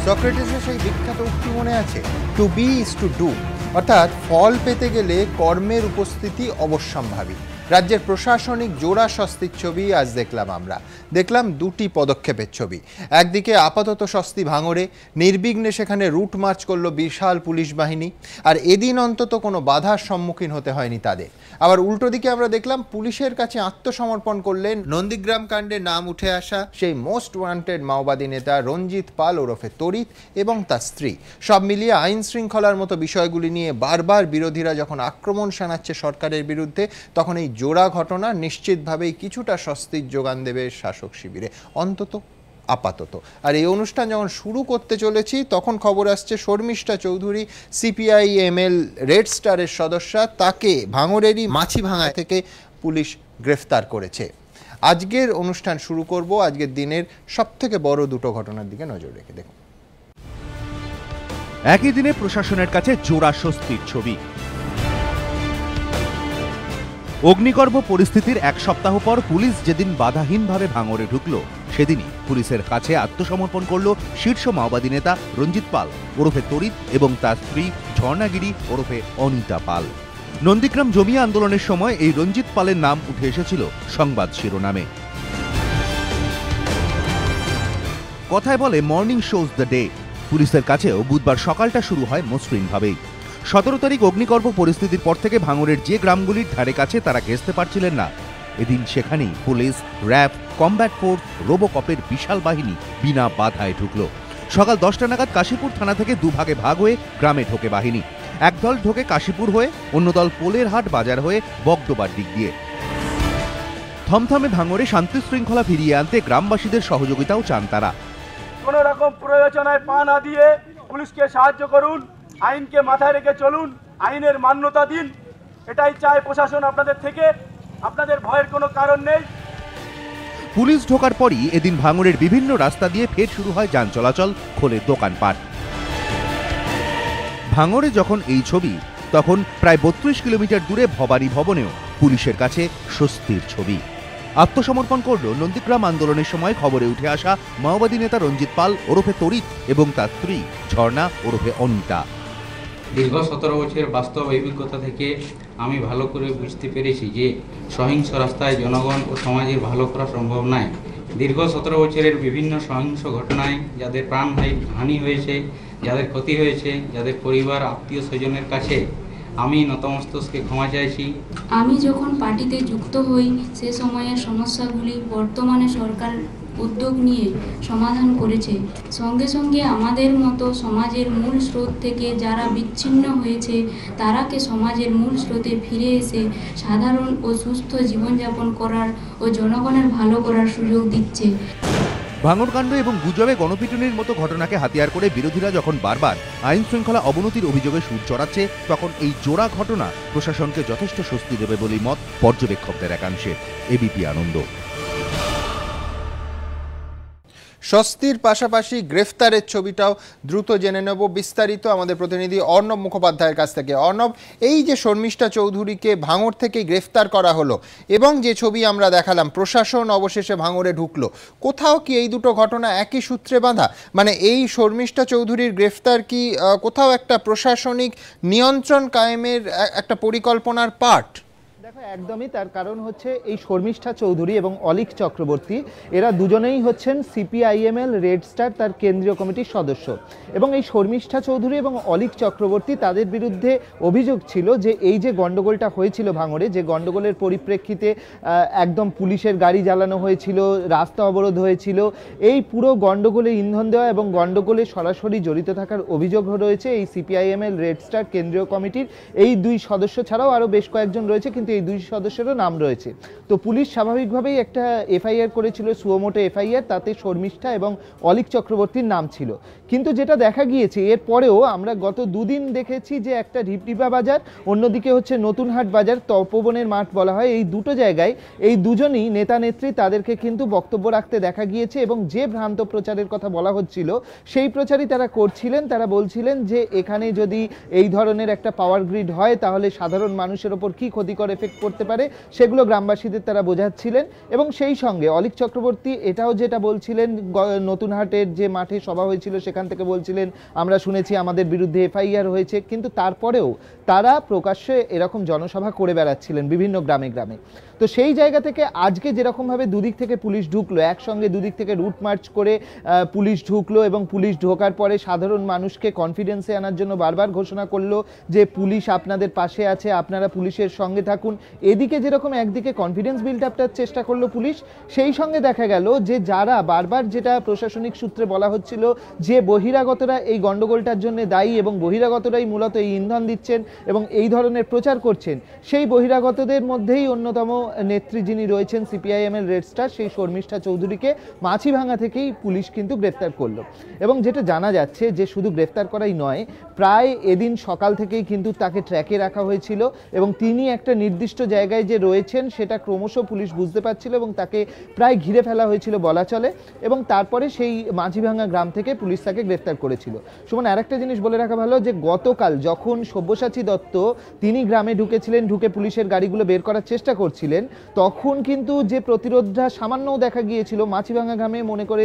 সক্রেটিসের সেই বিখ্যাত উক্তি মনে আছে, to be is to do, অর্থাৎ ফল পেতে গেলে কর্মের উপস্থিতি অবশ্যম্ভাবী। রাজ্যের প্রশাসনিক জোড়া স্বস্তির ছবি আজ দেখলাম দুটি পদক্ষেপের ছবি। একদিকে আপাতত স্বস্তি ভাঙড়ে, নির্বিঘ্নে সেখানে রুট মার্চ করলো বিশাল পুলিশ বাহিনী, আর এদিন অন্তত কোনো বাধার সম্মুখীন হতে হয়নি তাদের। আবার উল্টো দিকে আমরা দেখলাম পুলিশের কাছে আত্মসমর্পণ করলেন নন্দীগ্রাম কাণ্ডে নাম উঠে আসা সেই মোস্ট ওয়ান্টেড মাওবাদী নেতা রঞ্জিত পাল ওরফে তড়িৎ এবং তার স্ত্রী। সব মিলিয়ে আইন শৃঙ্খলার মতো বিষয়গুলি নিয়ে বারবার বিরোধীরা যখন আক্রমণ শানাচ্ছে সরকারের বিরুদ্ধে, তখন এই জোড়া ঘটনা নিশ্চিতভাবেই কিছুটা স্বস্তির যোগান দেবে শাসক শিবিরে, অন্তত আপাতত। আর এই অনুষ্ঠান যখন শুরু করতে চলেছি তখন খবর আসছে শর্মিষ্ঠা চৌধুরী, সিপিআইএমএল রেড স্টারের সদস্যা, তাকে ভাঙড়েরই মাছিভাঙা থেকে পুলিশ গ্রেফতার করেছে। আজকের অনুষ্ঠান শুরু করব আজকের দিনের সবথেকে বড় দুটো ঘটনার দিকে নজর রেখে। দেখুন, একই দিনে প্রশাসনের কাছে জোড়া স্বস্তির ছবি। অগ্নিগর্ভ পরিস্থিতির এক সপ্তাহ পর পুলিশ যেদিন বাধাহীনভাবে ভাঙড়ে ঢুকল, সেদিনই পুলিশের কাছে আত্মসমর্পণ করল শীর্ষ মাওবাদী নেতা রঞ্জিত পাল ওরফে তড়িৎ এবং তার স্ত্রী ঝর্ণাগিরি ওরফে অনিতা পাল। নন্দীগ্রাম জমি আন্দোলনের সময় এই রঞ্জিত পালের নাম উঠে এসেছিল সংবাদ শিরোনামে। কথায় বলে মর্নিং শোজ দ্য ডে। পুলিশের কাছেও বুধবার সকালটা শুরু হয় মসৃণভাবেই। 17 তারিখ অগ্নিগর্ভ পরিস্থিতির পর থেকে ভাঙড়ের যে গ্রামগুলির ধারে কাছে তারা ঘেঁষতে পারছিলেন না, এদিন সেখানেই পুলিশ, র্যাব, কমব্যাট ফোর্স, রোবোকপের বিশাল বাহিনী বিনা বাধায় ঢুকল। সকাল 10টা নাগাদ কাশীপুর থানা থেকে দুভাগে ভাগ হয়ে গ্রামে ঢোকে বাহিনী। একদল ঢোকে কাশীপুর হয়ে, অন্য দল পোলেরহাট বাজার হয়ে বগদোবার দিক দিয়ে। থমথমে ভাঙড়ে শান্তি শৃঙ্খলা ফিরিয়ে আনতে গ্রামবাসীদের সহযোগিতাও চান তারা। কোন রকম প্রয়োজনায় পা না দিয়ে পুলিশকে সাহায্য করুন, আইনকে মাথায় রেখে চলুন, আইনের মান্যতা দিন, এটাই চায় প্রশাসন আপনাদের থেকে। আপনাদের ভয়ের কোনো কারণ নেই। পুলিশ ঢোকার পরই এদিন ভাঙড়ের বিভিন্ন রাস্তা দিয়ে ফের শুরু হয় যান চলাচল, খোলে দোকানপাট। ভাঙড়ে যখন এই ছবি, তখন প্রায় 32 কিলোমিটার দূরে ভবানী ভবনেও পুলিশের কাছে স্বস্তির ছবি। আত্মসমর্পণ করল নন্দীগ্রাম আন্দোলনের সময় খবরে উঠে আসা মাওবাদী নেতা রঞ্জিত পাল ওরফে তড়িৎ এবং তার স্ত্রী ঝর্ণা ওরফে অনিতা। দীর্ঘ 17 বছরের বাস্তব অভিজ্ঞতা থেকে আমি ভালো করে বুঝতে পেরেছি যে সহিংস রাস্তায় জনগণ ও সমাজের ভালো করা সম্ভব নয়। দীর্ঘ 17 বছরের বিভিন্ন সহিংস ঘটনায় যাদের প্রাণহানি হয়েছে, যাদের ক্ষতি হয়েছে, যাদের পরিবার আত্মীয় স্বজনের কাছে আমি নতমস্তকে ক্ষমা চাইছি। আমি যখন পার্টিতে যুক্ত হই সে সময়ের সমস্যাগুলি বর্তমানে সরকার উদ্যোগ নিয়ে সমাধান করেছে। সঙ্গে সঙ্গে আমাদের মতো সমাজের মূল স্রোত থেকে যারা বিচ্ছিন্ন হয়েছে তারাকে সমাজের মূল স্রোতে ফিরে এসে সাধারণ ও সুস্থ জীবনযাপন করার ও জনগণের ভালো করার সুযোগ দিচ্ছে। ভাঙড়কাণ্ড এবং গুজবে গণপিটুনির মতো ঘটনাকে হাতিয়ার করে বিরোধীরা যখন বারবার আইন শৃঙ্খলা অবনতির অভিযোগে সুর চড়াচ্ছে, তখন এই জোড়া ঘটনা প্রশাসনকে যথেষ্ট স্বস্তি দেবে বলেই মত পর্যবেক্ষকদের একাংশের। এবিপি আনন্দ। স্বস্তির পাশাপাশি গ্রেফতারের ছবিটাও দ্রুত জেনে নেব বিস্তারিত আমাদের প্রতিনিধি অর্ণব মুখোপাধ্যায়ের কাছ থেকে। অর্ণব, এই যে শর্মিষ্ঠা চৌধুরীকে ভাঙড় থেকে গ্রেফতার করা হলো এবং যে ছবি আমরা দেখালাম, প্রশাসন অবশেষে ভাঙড়ে ঢুকলো, কোথাও কি এই দুটো ঘটনা একই সূত্রে বাঁধা? মানে এই শর্মিষ্ঠা চৌধুরীর গ্রেফতার কি কোথাও একটা প্রশাসনিক নিয়ন্ত্রণ কায়েমের একটা পরিকল্পনার পার্ট? দেখো, একদমই। তার কারণ হচ্ছে এই শর্মিষ্ঠা চৌধুরী এবং অলিক চক্রবর্তী, এরা দুজনেই হচ্ছেন সিপিআইএমএল রেড স্টার তার কেন্দ্রীয় কমিটির সদস্য। এবং এই শর্মিষ্ঠা চৌধুরী এবং অলিক চক্রবর্তী, তাদের বিরুদ্ধে অভিযোগ ছিল যে এই যে গণ্ডগোলটা হয়েছিল ভাঙড়ে, যে গণ্ডগোলের পরিপ্রেক্ষিতে একদম পুলিশের গাড়ি জ্বালানো হয়েছিল, রাস্তা অবরোধ হয়েছিল, এই পুরো গণ্ডগোলে ইন্ধন দেওয়া এবং গণ্ডগোলে সরাসরি জড়িত থাকার অভিযোগ রয়েছে এই সিপিআইএমএল রেড স্টার কেন্দ্রীয় কমিটির এই দুই সদস্য ছাড়াও আরও বেশ কয়েকজন রয়েছে, কিন্তু এই দুই সদস্যেরও নাম রয়েছে। তো পুলিশ স্বাভাবিকভাবেই একটা এফআইআর করেছিল, সুমোটো এফআইআর, তাতে শর্মিষ্ঠা এবং অলিক চক্রবর্তীর নাম ছিল। কিন্তু যেটা দেখা গিয়েছে এরপরেও আমরা গত দুদিন দেখেছি যে একটা ঢিপঢিপা বাজার, অন্যদিকে হচ্ছে নতুনহাট বাজার, তপবনের মাঠ বলা হয়, এই দুটো জায়গায় এই দুজনই নেতা নেত্রী, তাদেরকে কিন্তু বক্তব্য রাখতে দেখা গিয়েছে এবং যে ভ্রান্ত প্রচারের কথা বলা হচ্ছিল সেই প্রচারই তারা করছিলেন। তারা বলছিলেন যে এখানে যদি এই ধরনের একটা পাওয়ার গ্রিড হয় তাহলে সাধারণ মানুষের ওপর কি ক্ষতিকর এফেক্ট এফেক্ট করতে পারে সেগুলো গ্রামবাসীদের তারা বোঝাচ্ছিলেন। এবং সেই সঙ্গে অলীক চক্রবর্তী এটাও যেটা বলছিলেন, নতুনহাটের যে মাঠে সভা হয়েছিল সেখান থেকে বলছিলেন আমরা শুনেছি আমাদের বিরুদ্ধে এফআইআর হয়েছে, কিন্তু তারপরেও তারা প্রকাশ্যে এরকম জনসভা করে বেড়াচ্ছিলেন বিভিন্ন গ্রামে গ্রামে। তো সেই জায়গা থেকে আজকে যেরকমভাবে দুদিক থেকে পুলিশ ঢুকলো, একসঙ্গে দুদিক থেকে রুট মার্চ করে পুলিশ ঢুকলো এবং পুলিশ ঢোকার পরে সাধারণ মানুষকে কনফিডেন্সে আনার জন্য বারবার ঘোষণা করলো যে পুলিশ আপনাদের পাশে আছে, আপনারা পুলিশের সঙ্গে থাকুন। এদিকে যেরকম একদিকে কনফিডেন্স বিল্ড আপটার চেষ্টা করলো পুলিশ, সেই সঙ্গে দেখা গেল যে যারা বারবার যেটা প্রশাসনিক সূত্রে বলা হচ্ছিল যে বহিরাগতরা এই গণ্ডগোলটার জন্য দায়ী এবং বহিরাগতরাই মূলত এই ইন্ধন দিচ্ছেন এবং এই ধরনের প্রচার করছেন, সেই বহিরাগতদের মধ্যেই অন্যতম নেত্রী যিনি রয়েছেন সিপিআইএমএল রেড স্টার, সেই শর্মিষ্ঠা চৌধুরীকে মাছিভাঙা থেকেই পুলিশ কিন্তু গ্রেফতার করলো। এবং যেটা জানা যাচ্ছে যে শুধু গ্রেফতার করাই নয়, প্রায় এদিন সকাল থেকেই কিন্তু তাকে ট্র্যাকে রাখা হয়েছিল এবং তিনি একটা নির্দিষ্ট জায়গায় যে রয়েছেন সেটা ক্রমশ পুলিশ বুঝতে পারছিল এবং তাকে প্রায় ঘিরে ফেলা হয়েছিল বলা চলে। এবং তারপরে সেই মাঝিভাঙা গ্রাম থেকে পুলিশ তাকে গ্রেফতার করেছিল। সুমন, আরেকটা জিনিস বলে রাখা ভালো যে গতকাল যখন সব্যসাচী দত্ত তিনি গ্রামে ঢুকেছিলেন, ঢুকে পুলিশের গাড়িগুলো বের করার চেষ্টা করছিলেন, তখন কিন্তু যে প্রতিরোধটা সামান্যও দেখা গিয়েছিল মাছিভাঙা গ্রামে, মনে করে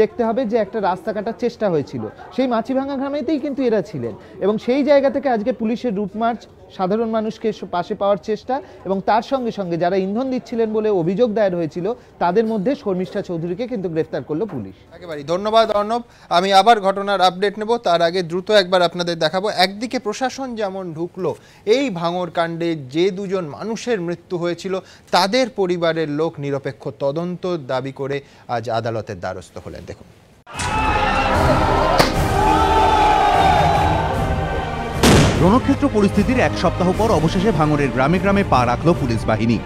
দেখতে হবে যে একটা রাস্তা কাটার চেষ্টা হয়েছিল, সেই মাছিভাঙা গ্রামেতেই কিন্তু এরা ছিলেন। এবং সেই জায়গা থেকে আজকে পুলিশের রুট মার্চ, সাধারণ মানুষকে পাশে পাওয়ার চেষ্টা এবং তার সঙ্গে সঙ্গে যারা ইন্ধন দিচ্ছিলেন বলে অভিযোগ দায়ের হয়েছিল তাদের মধ্যে শর্মিষ্ঠা চৌধুরীকে কিন্তু গ্রেফতার করলো পুলিশ। একেবারেই ধন্যবাদ অর্ণব। আমি আবার ঘটনার আপডেট নেব, তার আগে দ্রুত একবার আপনাদের দেখাবো একদিকে প্রশাসন যেমন ঢুকলো এই ভাঙর কাণ্ডে যে দুজন মানুষের মৃত্যু হয়েছিল তাদের পরিবারের লোক নিরপেক্ষ তদন্ত দাবি করে আজ আদালতের দ্বারস্থ হলেন। দেখুন, রণক্ষেত্র পরিস্থিতির এক সপ্তাহ পর অবশেষে ভাঙড়ের গ্রামে গ্রামে পা রাখল পুলিশ বাহিনী।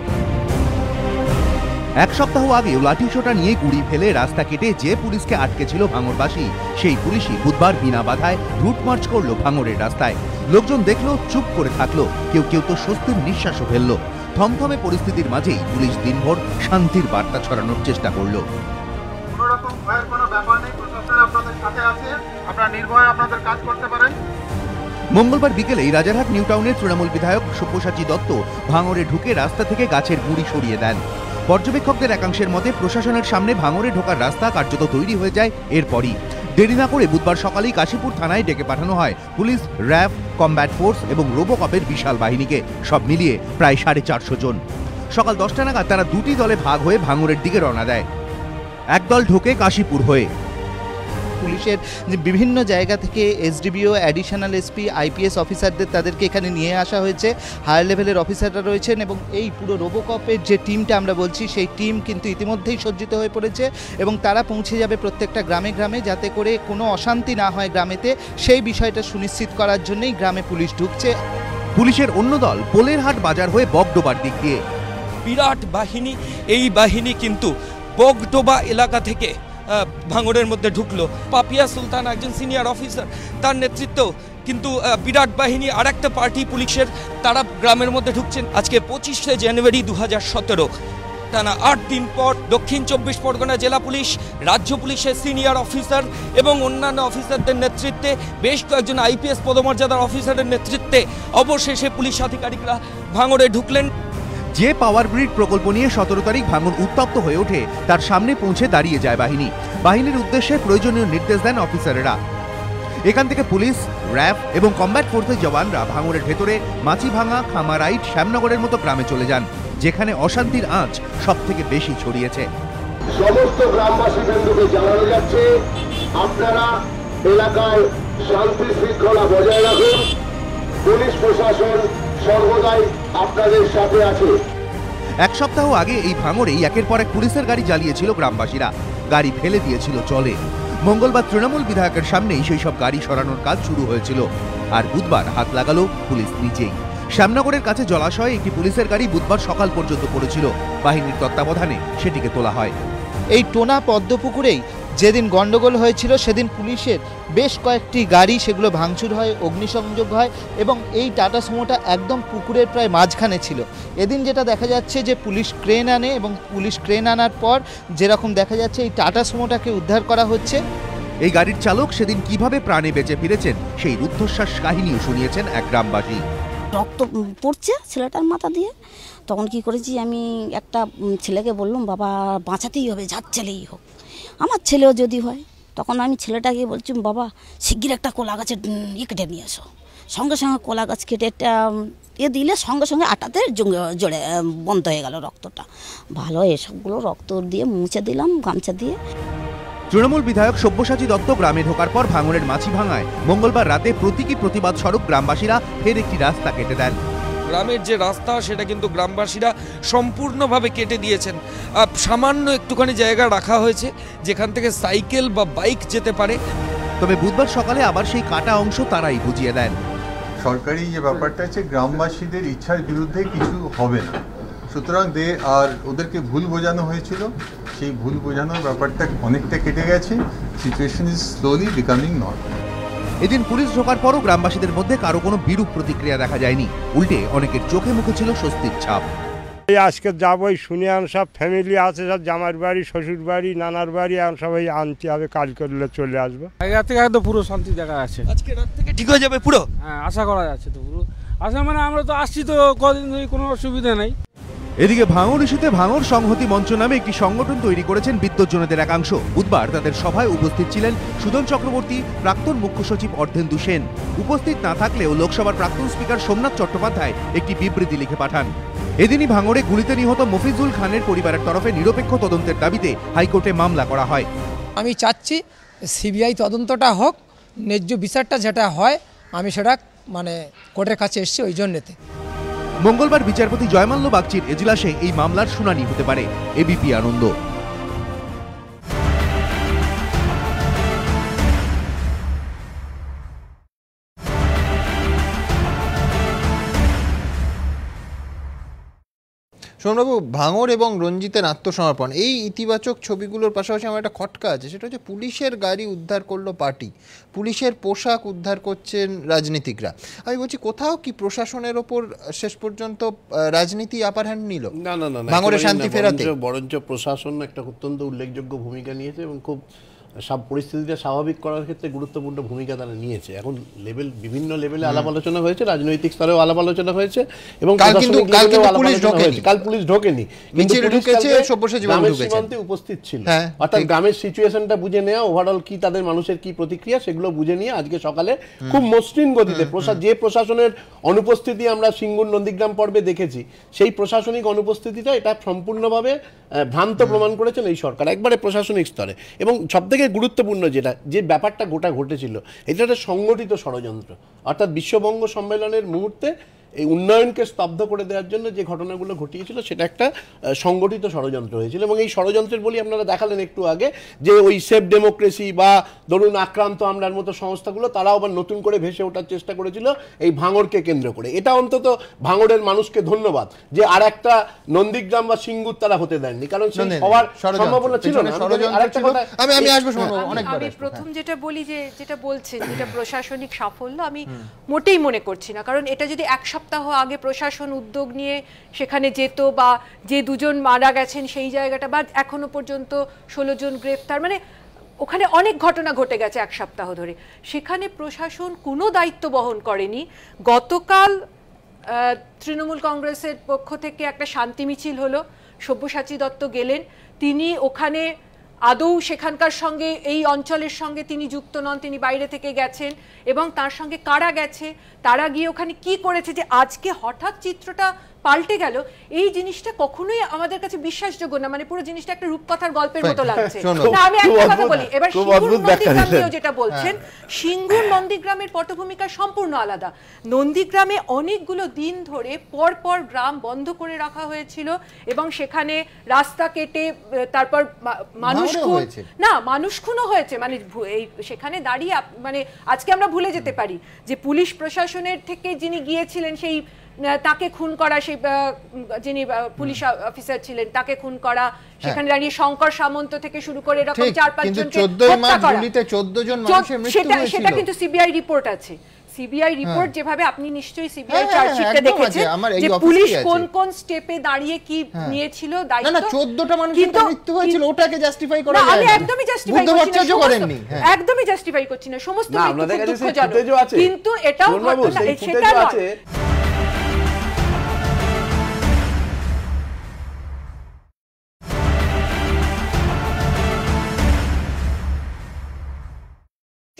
এক সপ্তাহ আগেও লাঠিসোঁটা নিয়ে গুড়ি ফেলে রাস্তা কেটে যে পুলিশকে আটকে ছিল ভাঙড়বাসী, সেই পুলিশই বুধবার বিনা বাধায় রুট মার্চ করলো ভাঙড়ের রাস্তায়। লোকজন দেখলো, চুপ করে থাকলো, কেউ কেউ তো স্বস্তির নিঃশ্বাসও ফেললো। থমথমে পরিস্থিতির মাঝেই পুলিশ দিনভর শান্তির বার্তা ছড়ানোর চেষ্টা করলো। কোনো রকম ভয়ের কোনো ব্যাপার নেই, প্রশাসন আপনাদের সাথে আছে, আপনারা নির্ভয়ে আপনাদের কাজ করতে পারেন। মঙ্গলবার বিকেলেই রাজারহাট নিউ টাউনের তৃণমূল বিধায়ক সব্যসাচী দত্ত ভাঙড়ে ঢুকে রাস্তা থেকে গাছের গুঁড়ি সরিয়ে দেন। পর্যবেক্ষকদের একাংশের মতে প্রশাসনের সামনে ভাঙড়ে ঢোকার রাস্তা কার্যত তৈরি হয়ে যায় এরপরই। দেরি না করে বুধবার সকালেই কাশীপুর থানায় ডেকে পাঠানো হয় পুলিশ, র্যাব, কমব্যাট ফোর্স এবং রোবোকপের বিশাল বাহিনীকে, সব মিলিয়ে প্রায় 450 জন। সকাল 10টা নাগাদ তারা দুটি দলে ভাগ হয়ে ভাঙড়ের দিকে রওনা দেয়। একদল ঢোকে কাশীপুর হয়ে। পুলিশের যে বিভিন্ন জায়গা থেকে এসডিবিও, অ্যাডিশনাল এসপি, আইপিএস অফিসারদের তাদেরকে এখানে নিয়ে আসা হয়েছে, হায়ার লেভেলের অফিসাররা রয়েছেন এবং এই পুরো রোবোকপের যে টিমটা আমরা বলছি সেই টিম কিন্তু ইতিমধ্যেই সজ্জিত হয়ে পড়েছে এবং তারা পৌঁছে যাবে প্রত্যেকটা গ্রামে গ্রামে, যাতে করে কোনো অশান্তি না হয় গ্রামেতে, সেই বিষয়টা সুনিশ্চিত করার জন্যই গ্রামে পুলিশ ঢুকছে। পুলিশের অন্য দল পোলেরহাট বাজার হয়ে বগডোবার দিক দিয়ে। বিরাট বাহিনী, এই বাহিনী কিন্তু বগডোবা এলাকা থেকে ভাঙড়ের মধ্যে ঢুকলো। পাপিয়া সুলতান একজন সিনিয়র অফিসার, তার নেতৃত্বেও কিন্তু বিরাট বাহিনী আর একটা পার্টি পুলিশের, তারা গ্রামের মধ্যে ঢুকছেন। আজকে 25শে জানুয়ারি 2017, টানা 8 দিন পর দক্ষিণ 24 পরগনা জেলা পুলিশ, রাজ্য পুলিশের সিনিয়র অফিসার এবং অন্যান্য অফিসারদের নেতৃত্বে, বেশ কয়েকজন আইপিএস পদমর্যাদার অফিসারের নেতৃত্বে অবশেষে পুলিশ আধিকারিকরা ভাঙড়ে ঢুকলেন। যে পাওয়ার গ্রিড প্রকল্প নিয়ে 17 তারিখ ভাঙড় উত্তপ্ত হয়ে ওঠে, তার সামনে পৌঁছে দাঁড়িয়ে যায় বাহিনী। বাহিনীর উদ্দেশ্যে প্রয়োজনীয় নির্দেশ দেন অফিসারেরা। এখান থেকে পুলিশ, র্যাব এবং কমব্যাট ফোর্সের জওয়ানরা ভাঙড়ের ভেতরে মাছিভাঙা, খামারাইট, শ্যামনগরের মতো গ্রামে চলে যান, যেখানে অশান্তির আঁচ সব থেকে বেশি ছড়িয়েছে। সমস্ত গ্রামবাসী বন্ধুকে জানানো যাচ্ছে, আপনারা এলাকায় শান্তি শৃঙ্খলা বজায় রাখুন, পুলিশ প্রশাসন সর্বদাই আপনাদের সাথে আছে। এক সপ্তাহ আগে এই ভাঙড়েই একের পর এক পুলিশের গাড়ি জ্বালিয়েছিল গ্রামবাসীরা, গাড়ি ফেলে দিয়েছিল জলে। মঙ্গলবার তৃণমূল বিধায়কের সামনেই সেই সব গাড়ি সরানোর কাজ শুরু হয়েছিল। আর বুধবার হাত লাগালো পুলিশ নিজেই। শ্যামনগরের কাছে জলাশয়ে একটি পুলিশের গাড়ি বুধবার সকাল পর্যন্ত পড়েছিল, বাহিনীর তত্ত্বাবধানে সেটিকে তোলা হয়। এই টোনা পদ্মপুকুরেই যেদিন গন্ডগোল হয়েছিল সেদিন পুলিশের বেশ কয়েকটি গাড়ি সেগুলো ভাঙচুর হয়, অগ্নিসংযোগ হয় এবং এই টাটা সুমোটা একদম পুকুরের প্রায় মাঝখানে ছিল। এদিন যেটা দেখা যাচ্ছে যে পুলিশ ক্রেন আনে এবং পুলিশ ক্রেন আনার পর যেরকম দেখা যাচ্ছে এই টাটা সুমোটাকে উদ্ধার করা হচ্ছে। এই গাড়ির চালক সেদিন কিভাবে প্রাণে বেঁচে ফিরেছেন সেই রুদ্ধশ্বাস কাহিনীও শুনিয়েছেন এক গ্রামবাসী। রক্ত পড়ছে ছেলেটার মাথা দিয়ে। তখন কি করেছি, আমি একটা ছেলেকে বললাম, বাবা বাঁচাতেই হবে, যার ছেলেই হোক, আমার ছেলেও যদি হয়। তখন আমি ছেলেটাকে বলছি, বাবা শিগগির একটা কলা গাছের কেটে নিয়ে এসো। সঙ্গে সঙ্গে কলা গাছ কেটে দিলে সঙ্গে সঙ্গে আটাতে জোরে বন্ধ হয়ে গেল রক্তটা। ভালো, এসবগুলো রক্ত দিয়ে মুছে দিলাম গামছা দিয়ে। তৃণমূল বিধায়ক সব্যসাচী দত্ত গ্রামে ঢোকার পর ভাঙড়ের মাছিভাঙায় মঙ্গলবার রাতে প্রতীকী প্রতিবাদ স্বরূপ গ্রামবাসীরা ফের একটি রাস্তা কেটে দেন। গ্রামের যে রাস্তা সেটা কিন্তু গ্রামবাসীরা সম্পূর্ণভাবে কেটে দিয়েছেন। সামান্য একটুখানি জায়গা রাখা হয়েছে যেখান থেকে সাইকেল বা বাইক যেতে পারে। তবে বুধবার সকালে আবার সেই কাটা অংশ তারাই বুঝিয়ে দেন। সরকারি যে ব্যাপারটা আছে, গ্রামবাসীদের ইচ্ছার বিরুদ্ধে কিছু হবে না, সুতরাং আর ওদেরকে ভুল বোঝানো হয়েছিল, সেই ভুল বোঝানোর ব্যাপারটা অনেকটা কেটে গেছে। Situation is slowly becoming normal. এদিন পুলিশ ঢোকার পরও গ্রামবাসীদের মধ্যে কারো কোনো বিরূপ প্রতিক্রিয়া দেখা যায়নি, উল্টে অনেকের চোখে মুখে ছিল স্বস্তির ছাপ। আজকে যাবই, শুনিয়ান সব ফ্যামিলি আছে, সব জামার বাড়ি, শ্বশুর বাড়ি, নানার বাড়ি, আর সবাই আনতে হবে, কাজ করলে চলে আসবো। রাত থেকে একদম পুরো শান্তি দেখা আছে। আজকে রাত থেকে ঠিক হয়ে যাবে পুরো? হ্যাঁ, আশা করা যাচ্ছে তো পুরো। আশা মানে আমরা তো আসছি তো কদিন ধরে, কোনো অসুবিধা নেই। এদিকে ভাঙড় ইস্যুতে ভাঙড় সংহতি মঞ্চ নামে একটি সংগঠন তৈরি করেছেন বিদ্যুৎজনেদের একাংশ। বুধবার তাদের সভায় উপস্থিত ছিলেন সুদন চক্রবর্তী, প্রাক্তন মুখ্য সচিব অর্ধেন্দু সেন। উপস্থিত না থাকলেও লোকসভার প্রাক্তন স্পিকার সোমনাথ চট্টোপাধ্যায় একটি বিবৃতি লিখে পাঠান। এদিনই ভাঙড়ে গুলিতে নিহত মফিজুল খানের পরিবারের তরফে নিরপেক্ষ তদন্তের দাবিতে হাইকোর্টে মামলা করা হয়। আমি চাচ্ছি সিবিআই তদন্তটা হোক, ন্যায্য বিচারটা যেটা হয়, আমি সেটা মানে কোর্টের কাছে এসেছি ওই জন্যতে। মঙ্গলবার বিচারপতি জয়মাল্য বাগচির এজলাসে এই মামলার শুনানি হতে পারে। এবিপি আনন্দ। সোমবাবু, ভাঙড় এবং রঞ্জিতের আত্মসমর্পণ, এই ইতিবাচক ছবিগুলোর পাশাপাশি আমার একটা খটকা আছে, সেটা হচ্ছে পুলিশের গাড়ি উদ্ধার করলো পার্টি, পুলিশের পোশাক উদ্ধার করছেন রাজনীতিকরা। আমি বলছি, কোথাও কি প্রশাসনের ওপর শেষ পর্যন্ত রাজনীতি আপার হ্যান্ড নিল? না না না, ভাঙড়ে শান্তি ফেরাতে বরঞ্চ প্রশাসন একটা অত্যন্ত উল্লেখযোগ্য ভূমিকা নিয়েছে এবং খুব সব পরিস্থিতিটা স্বাভাবিক করার ক্ষেত্রে গুরুত্বপূর্ণ ভূমিকা তারা নিয়েছে। এখন বিভিন্ন লেভেলে আলাপ আলোচনা হয়েছে, রাজনৈতিক স্তরেও আলাপ আলোচনা হয়েছে এবং কাল পুলিশ ঢোকেনি, কিন্তু গ্রামের সীমান্তে উপস্থিত ছিল। অর্থাৎ গ্রামের সিচুয়েশনটা বুঝে নেওয়া, ওভারঅল কি তাদের মানুষের কি প্রতিক্রিয়া, সেগুলো বুঝে নিয়ে আজকে সকালে খুব মসৃণ গতিতে যে প্রশাসনের অনুপস্থিতি আমরা সিঙ্গুর নন্দীগ্রাম পর্বে দেখেছি, সেই প্রশাসনিক অনুপস্থিতিটা এটা সম্পূর্ণভাবে ভ্রান্ত প্রমাণ করেছেন এই সরকার একবারে প্রশাসনিক স্তরে। এবং সবথেকে গুরুত্বপূর্ণ যে ব্যাপারটা ঘটেছিল, এটা একটা সংগঠিত ষড়যন্ত্র। অর্থাৎ বিশ্ববঙ্গ সম্মেলনের মুহূর্তে এই উন্নয়নকে স্তব্ধ করে দেওয়ার জন্য যে ঘটনাগুলো ঘটিয়েছিল, সেটা একটা সংগঠিত ষড়যন্ত্র হয়েছিল। এবং এই ষড়যন্ত্রের বলি আপনারা দেখালেন একটু আগে, যে ওই সেফ ডেমোক্রেসি বা ধরুন আক্রান্ত আমলার মতো সংস্থাগুলো, তারাও আবার নতুন করে ভেসে ওঠার চেষ্টা করেছিল এই ভাঙড়কে কেন্দ্র করে। এটা অন্তত ভাঙড়ের মানুষকে ধন্যবাদ যে আর একটা নন্দীগ্রাম বা সিঙ্গুর তারা হতে দেননি, কারণ সেই হওয়ার সম্ভাবনা ছিল না। আমি প্রথম যেটা বলি, যেটা বলছেন, যেটা প্রশাসনিক সাফল্য, আমি মোটেই মনে করছি না। কারণ এটা যদি এক সপ্তাহ আগে প্রশাসন উদ্যোগ নিয়ে সেখানে যেত, বা যে দুজন মারা গেছেন সেই জায়গাটা, বা এখনো পর্যন্ত 16 জন গ্রেফতার, মানে ওখানে অনেক ঘটনা ঘটে গেছে এক সপ্তাহ ধরে, সেখানে প্রশাসন কোনো দায়িত্ব বহন করেনি। গতকাল তৃণমূল কংগ্রেসের পক্ষ থেকে একটা শান্তি মিছিল হলো, সব্যসাচী দত্ত গেলেন, তিনি ওখানে আদৌ সেখানকার সঙ্গে, এই অঞ্চলের সঙ্গে তিনি যুক্ত নন, তিনি বাইরে থেকে গেছেন, এবং তার সঙ্গে কারা গেছে, তারা গিয়ে ওখানে কি করেছে, যে আজকে হঠাৎ চিত্রটা পাল্টে গেল, এই জিনিসটা কখনোই আমাদের কাছে বিশ্বাসযোগ্য না। মানে পুরো জিনিসটা একটা রূপকথার গল্পের মতো লাগছে। না, আমি একটা কথা বলি, এবার সিঙ্গুর নন্দীগ্রামেও যেটা বলছেন, সিঙ্গুর নন্দীগ্রামের পটভূমিকা সম্পূর্ণ আলাদা। নন্দীগ্রামে অনেকগুলো দিন ধরে পরপর গ্রাম বন্ধ করে রাখা হয়েছিল, এবং সেখানে রাস্তা কেটে তারপর মানুষ খুনও হয়েছে। মানে সেখানে দাঁড়িয়ে মানে আজকে আমরা ভুলে যেতে পারি যে পুলিশ প্রশাসনের থেকে যিনি গিয়েছিলেন, সেই তাকে খুন করা, সেই যিনি পুলিশ অফিসার ছিলেন তাকে খুন করা, সেখানে দাঁড়িয়ে শঙ্কর সামন্ত থেকে শুরু করে এরকম 4-5 জনকে হত্যা করা, 14 জন মানুষের মৃত্যু হয়েছিল। সেটা কিন্তু সিবিআই রিপোর্ট আছে। সিবিআই রিপোর্ট যেভাবে আপনি নিশ্চয়ই সিবিআই চার্জশিটটা দেখেছেন, যে পুলিশ কোন কোন স্টেপে দাঁড়িয়ে কি নিয়েছিল দায়িত্ব। না, 14টা মানুষের মৃত্যু হয়েছিল, ওটাকে জাস্টিফাই করা যায় না। আমি একদমই জাস্টিফাই করছি না, একদমই জাস্টিফাই করছি না, সমস্ত তথ্য জানো, কিন্তু এটাও সেটা নয়।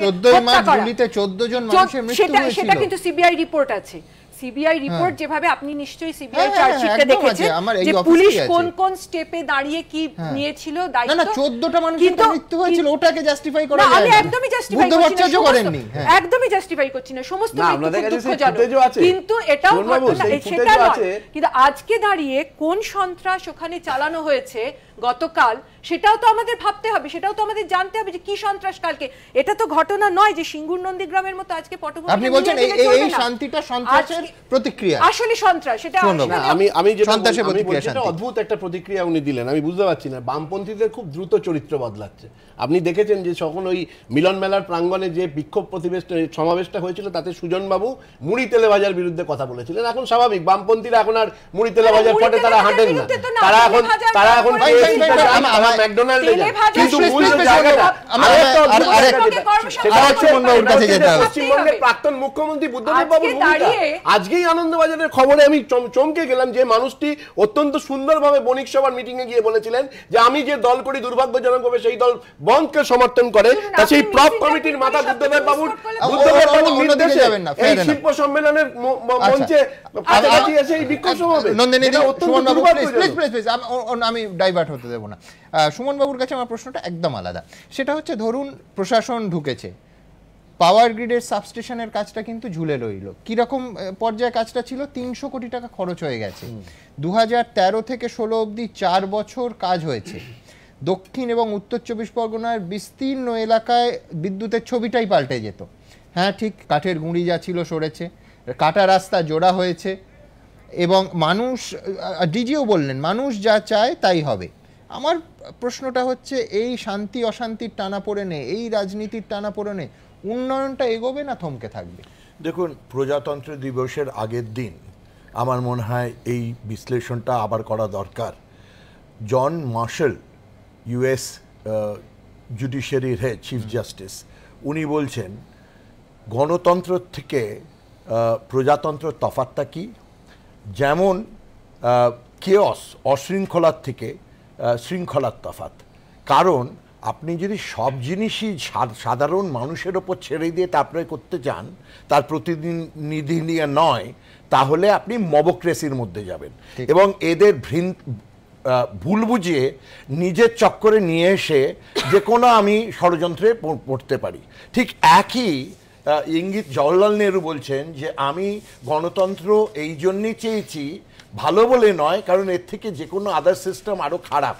তাদেরকে 14 মার্চ গুলিতে 14 জন মানুষের মৃত্যু হয়েছিল। সেটা কিন্তু সিবিআই রিপোর্ট আছে। সিবিআই রিপোর্ট যেভাবে আপনি নিশ্চয়ই সিবিআই চার্জশিটে দেখেছেন যে পুলিশ কোন কোন স্টেপে দাঁড়িয়ে কি নিয়েছিল দায়িত্ব। না 14টা মানুষের মৃত্যু হয়েছিল, ওটাকে জাস্টিফাই করা যায় না। আমি একদমই জাস্টিফাই করছি না, একদমই জাস্টিফাই করছি না, সমস্ত দুঃখজনক, কিন্তু এটাও ঘটনা, সেটা নয়। কিন্তু আজকে দাঁড়িয়ে কোন সন্ত্রাস ওখানে চালানো হয়েছে গতকাল, সেটাও তো আমাদের ভাবতে হবে, সেটাও তো আমাদের জানতে হবে যে কি সন্ত্রাস কালকে। এটা তো ঘটনা নয় যে সিঙ্গুর নন্দীগ্রামের মতো আজকে পটভূমি। আপনি বলছেন এই শান্তিটা সন্ত্রাসের প্রতিক্রিয়া, আসলে সন্ত্রাস। সেটা আমি যেটা অদ্ভুত একটা প্রতিক্রিয়া উনি দিলেন, আমি বুঝতে পারছি না। বামপন্থীদের খুব দ্রুত চরিত্র বদলাচ্ছে। আপনি দেখেছেন যে যখন ওই মিলন মেলার প্রাঙ্গণে যে বিক্ষোভ সমাবেশটা হয়েছিল, তাতে সুজন বাবু মুড়ি তেলে ভাজার বিরুদ্ধে কথা বলেছিলেন। এখন স্বাভাবিক, বামপন্থীরা এখন আর মুড়ি তেলে ভাজার পথে তারা হাঁটেন না, তারা এখন পশ্চিমবঙ্গের প্রাক্তন মুখ্যমন্ত্রী বুদ্ধদেব বাবুর ভূমিকা। আজকেই আনন্দবাজারের খবরে আমি চমকে গেলাম যে মানুষটি অত্যন্ত সুন্দরভাবে বণিক সভার মিটিং এ গিয়ে বলেছিলেন যে আমি যে দল করি দুর্ভাগ্যজনকভাবে সেই দল বন্ধকে সমর্থন করে। তা সেই প্রপ কমিটির মাথা বুদ্ধদেব বাবুর নির্দেশে এই শিল্প সম্মেলনের মঞ্চে কাছাকাছি এসে এই বিক্ষোভ সমাবেশ। আমি ডাইভার্ট হতে দেব না। সুমন বাবুর কাছে আমার প্রশ্নটা একদম আলাদা। সেটা হচ্ছে, ধরুন প্রশাসন ঢুকেছে, পাওয়ার গ্রিডের সাবস্টেশনের কাজটা কিন্তু ঝুলে রইল। কিরকম পর্যায়ে কাজটা ছিল? 300 কোটি টাকা খরচ হয়ে গেছে। 2013 থেকে 16 অবধি 4 বছর কাজ হয়েছে। দক্ষিণ এবং উত্তর 24 পরগনার বিস্তীর্ণ এলাকায় বিদ্যুতের ছবিটাই পাল্টে যেত। হ্যাঁ ঠিক, কাঠের গুঁড়ি যা ছিল সরেছে, কাটা রাস্তা জোড়া হয়েছে, এবং মানুষ, ডিজিও বললেন, মানুষ যা চায় তাই হবে। আমার প্রশ্নটা হচ্ছে, এই শান্তি অশান্তির টানাপোড়েনে, এই রাজনীতির টানাপোড়েনে উন্নয়নটা এগোবে না থমকে থাকবে? দেখুন, প্রজাতন্ত্র দিবসের আগের দিন আমার মনে হয় এই বিশ্লেষণটা আবার করা দরকার। জন মার্শাল, ইউএস জুডিশিয়ারির হেড, চিফ জাস্টিস, উনি বলছেন গণতন্ত্র থেকে প্রজাতন্ত্র তফাৎটা কি? যেমন কেওস, অশৃঙ্খলার থেকে শৃঙ্খলার তফাৎ। কারণ আপনি যদি সব জিনিসই সাধারণ মানুষের ওপর ছেড়ে দিয়ে তারপরে করতে চান, তার প্রতিনিধি নিয়ে নয়, তাহলে আপনি মবক্রেসির মধ্যে যাবেন এবং এদের ভুল বুঝিয়ে নিজের চক্করে নিয়ে এসে যে কোনো আমি ষড়যন্ত্রে পড়তে পারি। ঠিক একই ইঙ্গিত জওহরলাল নেহরু বলছেন যে আমি গণতন্ত্র এই জন্যই চেয়েছি, ভালো বলে নয়, কারণ এর থেকে যে কোনো আদার সিস্টেম আরও খারাপ।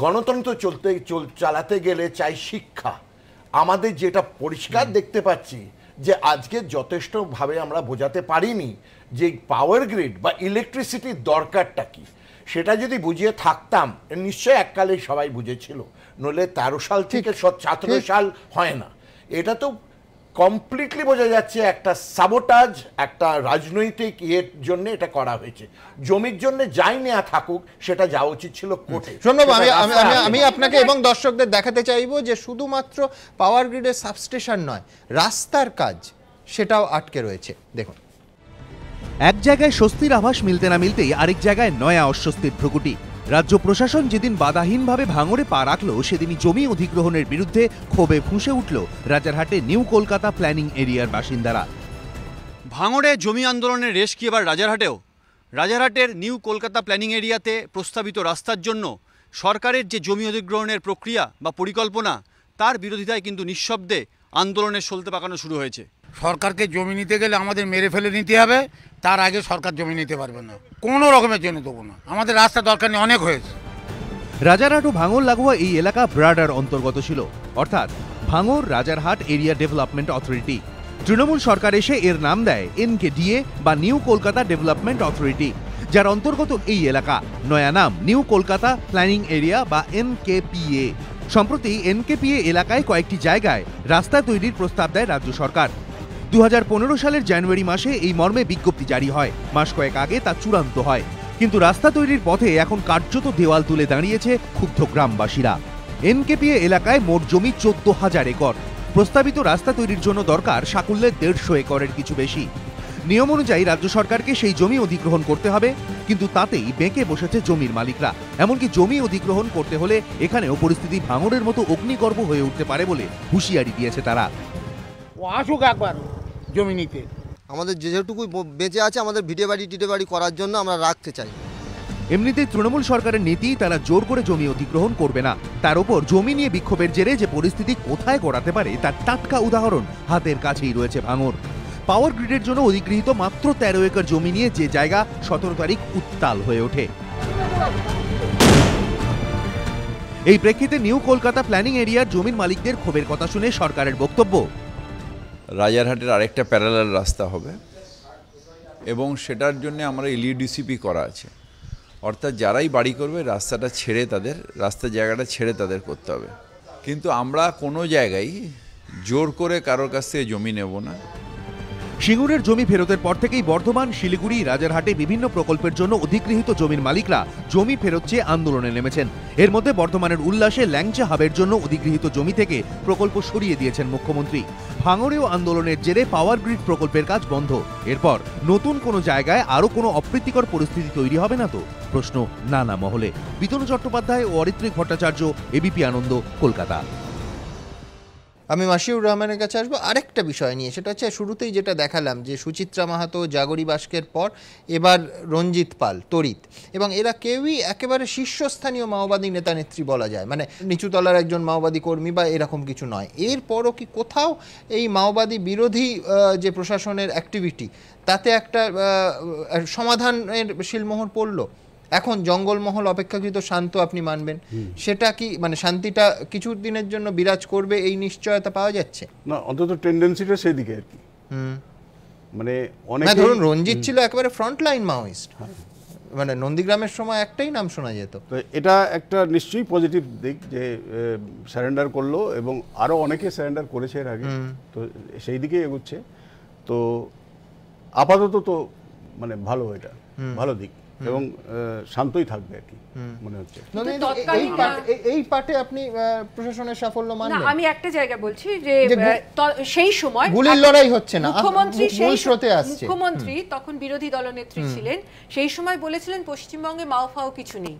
গণতন্ত্র চালাতে গেলে চাই শিক্ষা। আমাদের যেটা পরিষ্কার দেখতে পাচ্ছি যে আজকে যথেষ্টভাবে আমরা বোঝাতে পারিনি যে পাওয়ার গ্রিড বা ইলেকট্রিসিটির দরকারটা কি। সেটা যদি বুঝিয়ে থাকতাম, নিশ্চয়ই এককালে সবাই বুঝেছিল, নইলে 13 সাল থেকে 17 সাল হয় না। এটা তো কমপ্লিটলি বোঝা যাচ্ছে একটা সাবোটাজ, একটা রাজনৈতিক ইয়ের জন্য এটা করা হয়েছে। জমির জন্য যাই নেওয়া থাকুক, সেটা যাওয়া উচিত ছিল কোর্টে। শোনবাবু, আমি আপনাকে এবং দর্শকদের দেখাতে চাইবো যে শুধুমাত্র পাওয়ার গ্রিডের সাবস্টেশন নয়, রাস্তার কাজ সেটাও আটকে রয়েছে। দেখুন, এক জায়গায় স্বস্তির আভাস মিলতে না মিলতেই আরেক জায়গায় নয়া অস্বস্তির ভ্রুকুটি। রাজ্য প্রশাসন যেদিন বাধাহীনভাবে ভাঙড়ে পা রাখল, সেদিনই জমি অধিগ্রহণের বিরুদ্ধে ক্ষোভে ফুঁসে উঠল রাজারহাটে নিউ কলকাতা প্ল্যানিং এরিয়ার বাসিন্দারা। ভাঙড়ে জমি আন্দোলনের রেশ কি এবার রাজারহাটেও? রাজারহাটের নিউ কলকাতা প্ল্যানিং এরিয়াতে প্রস্তাবিত রাস্তার জন্য সরকারের যে জমি অধিগ্রহণের প্রক্রিয়া বা পরিকল্পনা, তার বিরোধিতায় কিন্তু নিঃশব্দে আন্দোলনের সলতে পাকানো শুরু হয়েছে। সরকারকে জমি নিতে গেলে আমাদের মেরে ফেলে নিতে হবে, তার আগে সরকার জমি নিতে পারবে না, কোনো রকমের জন্য দেবো না। আমাদের রাস্তা দরকার নেই, অনেক হয়েছে। রাজারহাট ও ভাঙড় লাগোয়া এই এলাকা ব্রাডার অন্তর্গত ছিল, অর্থাৎ ভাঙড় Rajarhat area development authority. Trinamool সরকার এসে এর নাম দেয় NKDA বা নিউ কলকাতা ডেভেলপমেন্ট অথরিটি, যার অন্তর্গত এই এলাকা। নয়া নাম নিউ কলকাতা প্ল্যানিং এরিয়া বা NKPA। সম্প্রতি NKPA এলাকায় কয়েকটি জায়গায় রাস্তা তৈরির প্রস্তাব দেয় রাজ্য সরকার। 2015 সালের জানুয়ারি মাসে এই মর্মে বিজ্ঞপ্তি জারি হয়। মাস কয়েক আগে তা চূড়ান্ত হয়, কিন্তু রাস্তা তৈরির পথে এখন কার্যত দেওয়াল তুলে দাঁড়িয়েছে ক্ষুব্ধ গ্রামবাসীরা। NKPA এলাকায় মোট জমি 14,000 একর। প্রস্তাবিত রাস্তা তৈরির জন্য দরকার সাকুল্যে 150 একরের কিছু বেশি। নিয়ম অনুযায়ী রাজ্য সরকারকে সেই জমি অধিগ্রহণ করতে হবে, কিন্তু তাতেই বেঁকে বসেছে জমির মালিকরা। এমনকি জমি অধিগ্রহণ করতে হলে এখানেও পরিস্থিতি ভাঙড়ের মতো অগ্নিগর্ভ হয়ে উঠতে পারে বলে হুঁশিয়ারি দিয়েছে তারা। ও আসুক একবার জমি নিতে। আমাদের যেটুকু বেঁচে আছে আমাদের ভিটে বাড়ি করার জন্য আমরা রাখতে চাই। এমনিতেই তৃণমূল সরকারের নীতি তারা জোর করে জমি অধিগ্রহণ করবে না, তার উপর জমি নিয়ে বিক্ষোভের জেরে যে পরিস্থিতি কোথায় গড়াতে পারে তার টাটকা উদাহরণ হাতের কাছেই রয়েছে ভাঙড়। পাওয়ার গ্রিডের জন্য অধিগৃহীত মাত্র 13 একর জমি নিয়ে যে জায়গা 17 তারিখ উত্তাল হয়ে ওঠে। এই প্রেক্ষিতে নিউ কলকাতা প্ল্যানিং এরিয়ার জমির মালিকদের ক্ষোভের কথা শুনে সরকারের বক্তব্য, রাজারহাটের আরেকটা প্যারালাল রাস্তা হবে এবং সেটার জন্য আমরা এলইউডিসিপি করা আছে, অর্থাৎ যারাই বাড়ি করবে রাস্তাটা ছেড়ে রাস্তার জায়গাটা ছেড়ে তাদের করতে হবে। কিন্তু আমরা কোনো জায়গায় জোর করে কারোর কাছ থেকে জমি নেব না। সিঙ্গুরের জমি ফেরতের পর থেকেই বর্ধমান, শিলিগুড়ি, রাজারহাটে বিভিন্ন প্রকল্পের জন্য অধিগৃহীত জমির মালিকরা জমি ফেরত চেয়ে আন্দোলনে নেমেছেন। এর মধ্যে বর্ধমানের উল্লাসে ল্যাংচা হাবের জন্য অধিগৃহীত জমি থেকে প্রকল্প সরিয়ে দিয়েছেন মুখ্যমন্ত্রী। ভাঙড়েও আন্দোলনের জেরে পাওয়ার গ্রিড প্রকল্পের কাজ বন্ধ। এরপর নতুন কোনো জায়গায় আরও কোনো অপ্রীতিকর পরিস্থিতি তৈরি হবে না তো? প্রশ্ন নানা মহলে। বিতনু চট্টোপাধ্যায় ও অরিত্রিক ভট্টাচার্য, এবিপি আনন্দ, কলকাতা। আমি মাসিউর রহমানের কাছে আসবো আরেকটা বিষয় নিয়ে, সেটা হচ্ছে শুরুতেই যেটা দেখালাম যে সুচিত্রা মাহাতো, জাগরি বাস্কের পর এবার রঞ্জিত পাল, তড়িৎ, এবং এরা কেউই একেবারে শীর্ষস্থানীয় মাওবাদী নেতা নেত্রী বলা যায়, মানে নিচুতলার একজন মাওবাদী কর্মী বা এরকম কিছু নয়। এরপরও কি কোথাও এই মাওবাদী বিরোধী যে প্রশাসনের অ্যাক্টিভিটি তাতে একটা সমাধানের শিলমোহর পড়লো? এখন জঙ্গলমহল অপেক্ষাকৃত শান্ত, আপনি মানবেন, সেটা কি মানে শান্তিটা কিছু দিনের জন্য বিরাজ করবে এই নিশ্চয়তা পাওয়া যাচ্ছে না? অন্তত টেন্ডেন্সিটা সেদিকে আর কি। মানে অনেক ধরুন রঞ্জিত ছিল একেবারে ফ্রন্টলাইন মাওয়িস্ট, মানে নন্দীগ্রামের সময় একটাই নাম শোনা যেত। তো এটা একটা নিশ্চয়ই পজিটিভ দিক যে সারেন্ডার করলো এবং আরো অনেকে সারেন্ডার করেছে এর আগে, তো সেই দিকে এগোচ্ছে। তো আপাতত তো মানে ভালো, এটা ভালো দিক এবং শান্তই থাকবে আর কি মনে হচ্ছে। এই পার্টে আপনি প্রশাসনের সাফল্য মানবেন? না, আমি একটা জায়গা বলছি যে সেই সময় গুলির লড়াই হচ্ছে না, মুখ্যমন্ত্রী তখন বিরোধী দলনেত্রী ছিলেন, সেই সময় বলেছিলেন পশ্চিমবঙ্গে মাওফাও কিছু নেই,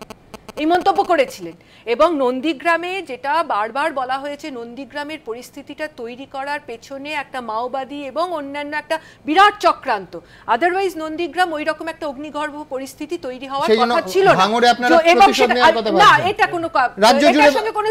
এই মন্তব্য করেছিলেন। এবং নন্দীগ্রামে যেটা বারবার বলা হয়েছে, নন্দীগ্রামের পরিস্থিতিটা তৈরি করার পেছনে একটা মাওবাদী এবং অন্যান্য একটা বিরাট চক্রান্ত, আদারওয়াইজ নন্দীগ্রাম ওই রকম একটা অগ্নিগর্ভ পরিস্থিতি তৈরি হওয়ার কথা ছিল না। এবং না, এটা কোনো এটার সঙ্গে কোনো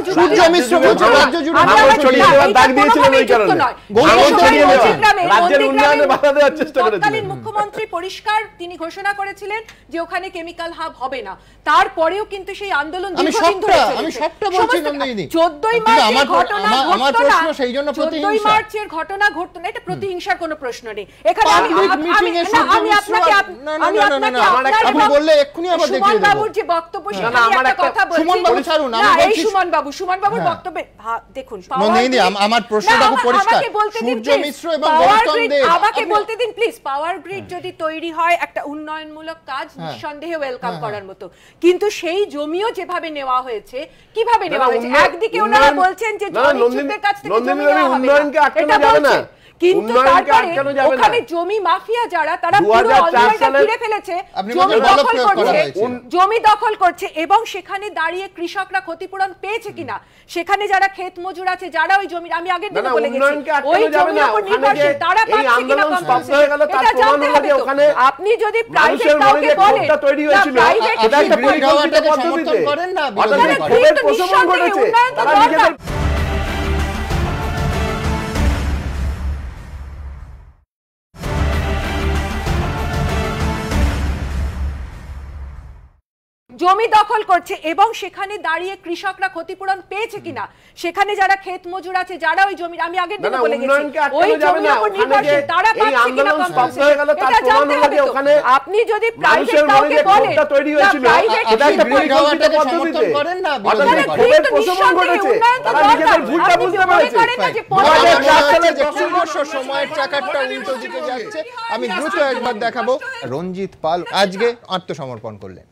তৎকালীন মুখ্যমন্ত্রী পরিষ্কার তিনি ঘোষণা করেছিলেন যে ওখানে কেমিক্যাল হাব হবে না। তারপরেও কিন্তু সেই আন্দোলন দীর্ঘদিন ধরে চলেছে। আমি সবটা বলছি নন্দিনী, 14ই মার্চের ঘটনা আমার প্রশ্ন সেই জন্য প্রতিহিংসা। 14ই মার্চের ঘটনা ঘটতো না, এটা প্রতিহিংসার কোনো প্রশ্ন নেই। এখানে আমি আপনাকে আপনি বললে এক্ষুনি আবার দেখিয়ে দেব। সুমন বাবুর যে বক্তব্য, সেখানে একটা কথা বলছি। সুমন বাবু ছাড়ুন, আমি বলছি সুমন বাবুর বক্তব্যে দেখুন নন্দিনী, আমার প্রশ্নটা খুব পরিষ্কার। সূর্য মিশ্র এবং গৌতম দেব, আমাকে বলতে দিন প্লিজ। পাওয়ার গ্রিড যদি তৈরি হয় একটা উন্নয়নমূলক কাজ, নিঃসন্দেহে ওয়েলকাম করার মতো, কিন্তু সেই জমিও যেভাবে নেওয়া হয়েছে, কিভাবে নেওয়া হয়েছে? একদিকে ওনারা বলছেন যে জমির কাছ থেকে জমি নেওয়া হবে না, এটা বলছেন, কিন্তু তারপরে ওখানে জমি মাফিয়া যারা, তারা পুরো অঞ্চলটা ঘিরে ফেলেছে, জমি দখল করছে এবং সেখানে দাঁড়িয়ে কৃষকরা ক্ষতিপূরণ পেয়েছে কিনা, সেখানে যারা ক্ষেত মজুর আছে, যারা ওই জমি, আমি আগের দিনে বলে গেছি, ওই জমির উপর নির্ভরশীল, তারা পাচ্ছে কিনা কম্পেনসেশন, এটা জানতে হবে তো। আপনি যদি প্রাইভেট কাউকে বলেন, প্রাইভেট সমর্থন করেন না, জমি দখল করছে এবং সেখানে দাঁড়িয়ে কৃষকরা ক্ষতিপূরণ পেয়েছে কিনা, সেখানে যারা ক্ষেত মজুর আছে, যারা ওই জমি, আমি আগের দিনে বলে গেছি, ওই জমির উপর নির্ভরশীল, তারা পাচ্ছে কিনা কম্পেনসেশন, এটা জানতে হবে তো। আপনি যদি প্রাইভেট কাউকে বলেন, সমর্থন করেন না, সময়ের চাকারটা উল্টো দিকে যাচ্ছে। আমি দ্রুত একবার দেখাবো, রঞ্জিত পাল আজকে আত্মসমর্পণ করলেন।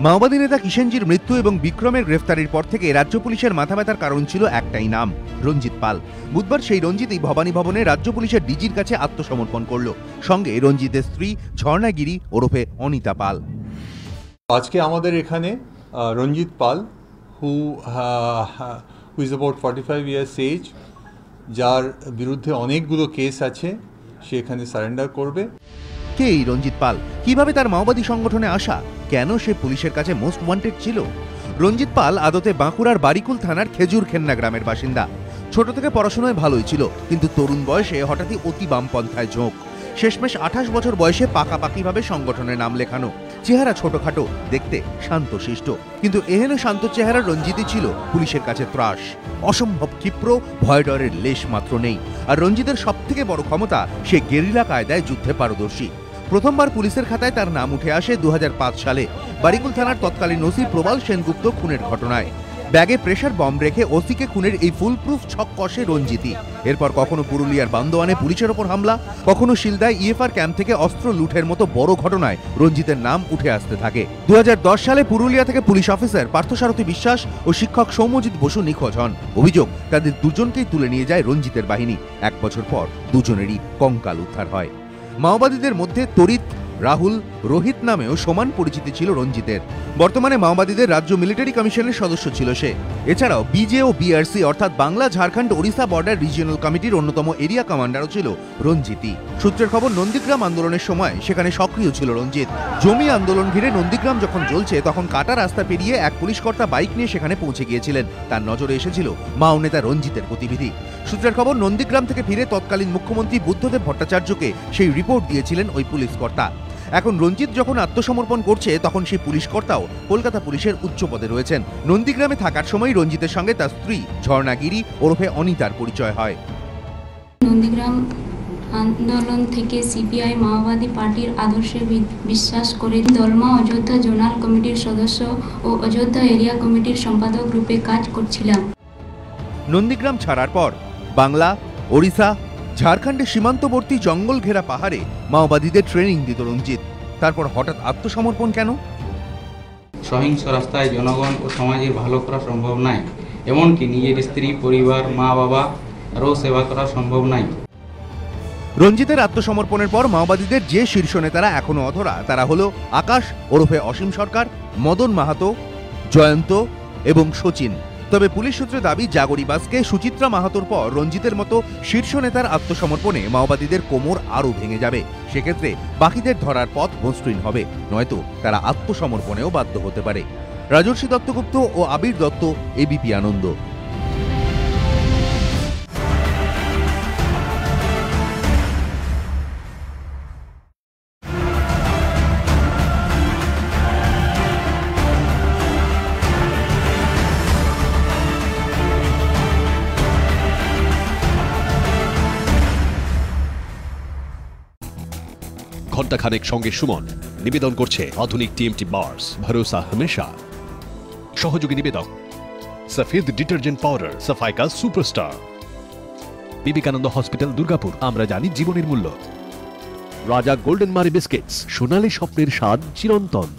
মাওবাদী নেতা কিষেনজির মৃত্যু এবং বিক্রমের গ্রেফতারির পর থেকে রাজ্য পুলিশের মাথা ব্যথার কারণ ছিল একটাই নাম, রঞ্জিত পাল। বুধবার সেই রঞ্জিতই ভবানী ভবনে রাজ্য পুলিশের ডিজির কাছে আত্মসমর্পণ করল, সঙ্গে রঞ্জিতের স্ত্রী ঝর্ণা গিরি ওরফে অনিতা পাল। আজকে আমাদের এখানে রঞ্জিত পাল, who is about 45 years age, যার বিরুদ্ধে অনেকগুলো কেস আছে সে এখানে সারেন্ডার করবে। কে এই রঞ্জিত পাল? কিভাবে তার মাওবাদী সংগঠনে আসা? কেন সে পুলিশের কাছে মোস্ট ওয়ান্টেড ছিল? রঞ্জিত পাল আদতে বাঁকুড়ার বারিকুল থানার খেজুর খেন্না গ্রামের বাসিন্দা। ছোট থেকে পড়াশোনায় ভালোই ছিল, কিন্তু তরুণ বয়সে হঠাৎই অতি বামপন্থায় ঝোঁক। শেষমেশ 28 বছর বয়সে পাকাপাকিভাবে সংগঠনে নাম লেখানো। চেহারা ছোটখাটো, দেখতে শান্তশিষ্ট, কিন্তু এহেন শান্ত চেহারার রঞ্জিতই ছিল পুলিশের কাছে ত্রাস। অসম্ভব ক্ষিপ্র, ভয় ডরের লেশ মাত্র নেই। আর রঞ্জিতের সবথেকে বড় ক্ষমতা, সে গেরিলা কায়দায় যুদ্ধে পারদর্শী। প্রথমবার পুলিশের খাতায় তার নাম উঠে আসে 2005 সালে বারিকুল থানার তৎকালীন ওসি প্রবাল সেনগুপ্ত খুনের ঘটনায়। ব্যাগে প্রেসার বম্ব রেখে ওসিকে খুনের এই ফুলপ্রুফ ছক কষে রঞ্জিতই। এরপর কখনো পুরুলিয়ার বান্দোয়ানে পুলিশের ওপর হামলা, কখনো শিলদায় ইএফআর ক্যাম্প থেকে অস্ত্র লুঠের মতো বড় ঘটনায় রঞ্জিতের নাম উঠে আসতে থাকে। 2010 সালে পুরুলিয়া থেকে পুলিশ অফিসার পার্থসারথী বিশ্বাস ও শিক্ষক সৌম্যজিৎ বসু নিখোঁজ হন। অভিযোগ, তাদের দুজনকেই তুলে নিয়ে যায় রঞ্জিতের বাহিনী। 1 বছর পর দুজনেরই কঙ্কাল উদ্ধার হয়। মাওবাদীদের মধ্যে তরিত, রাহুল, রোহিত নামেও সমান পরিচিতি ছিল রঞ্জিতের। বর্তমানে মাওবাদীদের রাজ্য মিলিটারি কমিশনের সদস্য ছিল সে। এছাড়াও বিজে ও বিআরসি অর্থাৎ বাংলা, ঝাড়খণ্ড, ওড়িশা বর্ডার রিজিয়নাল কমিটির অন্যতম এরিয়া কমান্ডারও ছিল রঞ্জিতই। সূত্রের খবর, নন্দীগ্রাম আন্দোলনের সময় সেখানে সক্রিয় ছিল রঞ্জিত। জমি আন্দোলন ঘিরে নন্দীগ্রাম যখন জ্বলছে, তখন কাটা রাস্তা পেরিয়ে এক পুলিশকর্তা বাইক নিয়ে সেখানে পৌঁছে গিয়েছিলেন। তার নজরে এসেছিল মাও নেতা রঞ্জিতের গতিবিধি। সূত্রের খবর, নন্দীগ্রাম থেকে ফিরে তৎকালীন মুখ্যমন্ত্রী বুদ্ধদেব ভট্টাচার্যকে সেই রিপোর্ট দিয়েছিলেন ওই পুলিশ কর্তা। এখন রঞ্জিত যখন আত্মসমর্পণ করছে, তখন সেই পুলিশ কর্তাও কলকাতা পুলিশের উচ্চ পদে রয়েছেন। নন্দীগ্রামে থাকার সময় রঞ্জিতের সঙ্গে তার স্ত্রী ঝর্ণা গিরি ওরফে অনিতার পরিচয় হয়। নন্দীগ্রাম আন্দোলন থেকে সিপিআই মাওবাদী পার্টির আদর্শে বিশ্বাস করে দলমা অযোধ্যা জোনাল কমিটির সদস্য ও অযোধ্যা এরিয়া কমিটির সম্পাদক রূপে কাজ করছিলাম। নন্দীগ্রাম ছাড়ার পর বাংলা, ওড়িশা, ঝাড়খণ্ডের সীমান্তবর্তী জঙ্গল ঘেরা পাহাড়ে মাওবাদীদের ট্রেনিং দিত রঞ্জিত। তারপর হঠাৎ আত্মসমর্পণ কেন? সহিংস রাস্তায় জনগণ ও সমাজের ভালো করা সম্ভব নয়, এমনকি নিজের স্ত্রী, পরিবার, মা বাবারও সেবা করা সম্ভব নয়। রঞ্জিতের আত্মসমর্পণের পর মাওবাদীদের যে শীর্ষ নেতারা এখনো অধরা, তারা হলো আকাশ ওরফে অসীম সরকার, মদন মাহাতো, জয়ন্ত এবং সচিন। তবে পুলিশ সূত্রে দাবি, জাগরি বাসকে সুচিত্রা মাহাতোর পর রঞ্জিতের মতো শীর্ষ নেতার আত্মসমর্পণে মাওবাদীদের কোমর আরও ভেঙে যাবে। সেক্ষেত্রে বাকিদের ধরার পথ মসৃণ হবে, নয়তো তারা আত্মসমর্পণেও বাধ্য হতে পারে। রাজর্ষি দত্তগুপ্ত ও আবির দত্ত, এবিপি আনন্দ। ঘণ্টাখানেক সঙ্গে সুমন নিবেদন করছে আধুনিক টিএমটি বার্স, ভরসা হমেশা। সহযোগী নিবেদক সফেদ ডিটারজেন্ট পাউডার, সাফাই কা সুপারস্টার। বিবেকানন্দ হসপিটাল, দুর্গাপুর, আমরা জানি জীবনের মূল্য। রাজা গোল্ডেন মারি বিস্কিটস, সোনালী স্বপ্নের স্বাদ চিরন্তন।